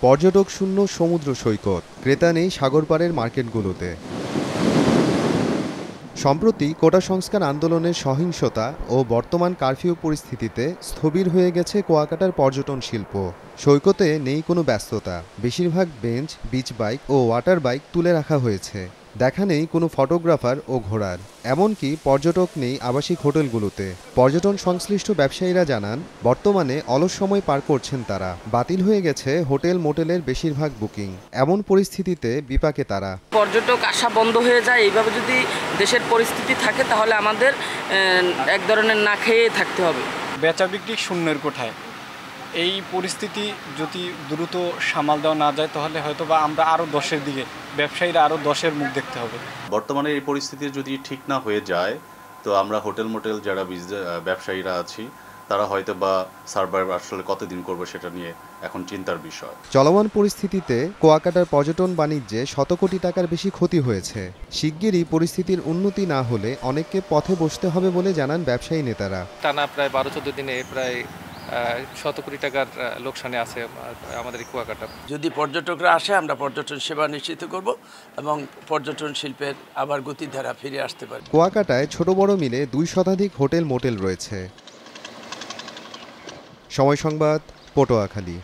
পর্যটক শূন্য সমুদ্র সৈকত, ক্রেতা নেই সাগর পাড়ের মার্কেটগুলোতে। সম্প্রতি কোটা সংস্কার আন্দোলনের সহিংসতা ও বর্তমান কারফিউ পরিস্থিতিতে স্থবির হয়ে গেছে কুয়াকাটার পর্যটন শিল্প। সৈকতে নেই কোনো ব্যস্ততা, বেশিরভাগ বেঞ্চ, বিচ বাইক ও ওয়াটার বাইক তুলে রাখা হয়েছে। দেখা নেই কোনো ফটোগ্রাফার ও ঘোড়ার, এমনকি পর্যটক নেই আবাসিক হোটেলগুলোতে। পর্যটন সংশ্লিষ্ট ব্যবসায়ীরা জানান, বর্তমানে অলস সময় পার করছেন তারা। বাতিল হয়ে গেছে হোটেল মোটেলের বেশিরভাগ বুকিং। এমন পরিস্থিতিতে বিপাকে তারা। পর্যটক আসা বন্ধ হয়ে যায়, এইভাবে যদি দেশের পরিস্থিতি থাকে তাহলে আমাদের এক ধরনের না খেয়ে থাকতে হবে। বেচা বিক্রি শূন্যের কোঠায়। এই পরিস্থিতি যদি দ্রুত সামাল দেওয়া না যায় তাহলে হয়তো বা আমরা আরও 10-এর দিকে, ব্যবসায়ীরা আরও 10-এর মুখ দেখতে হবে। বর্তমানে এই পরিস্থিতি যদি ঠিক না হয়ে যায় তো আমরা হোটেল মোটেল যারা ব্যবসায়ীরা আছি তারা হয়তো বা সার্ভাইভ আসলে কতদিন করবে সেটা নিয়ে এখন চিন্তার বিষয়। চলমান পরিস্থিতিতে কুয়াকাটার পর্যটন বাণিজ্যে শত কোটি টাকার বেশি ক্ষতি হয়েছে। শিগগিরই পরিস্থিতির উন্নতি না হলে অনেককে পথে বসতে হবে বলে জানান ব্যবসায়ী নেতারা। টানা প্রায় 12-14 দিনে প্রায় শত কোটি টাকার লোকসানে আছে আমাদের কুয়াকাটা। যদি পর্যটকরা আসে আমরা পর্যটন সেবা নিশ্চিত করব এবং পর্যটন শিল্পের আবার গতিধারা ফিরে আসতে পারে। কুয়াকাটায় ছোট বড় মিলে 2 শতাধিক হোটেল মোটেল রয়েছে। সময় সংবাদ, পটুয়াখালী।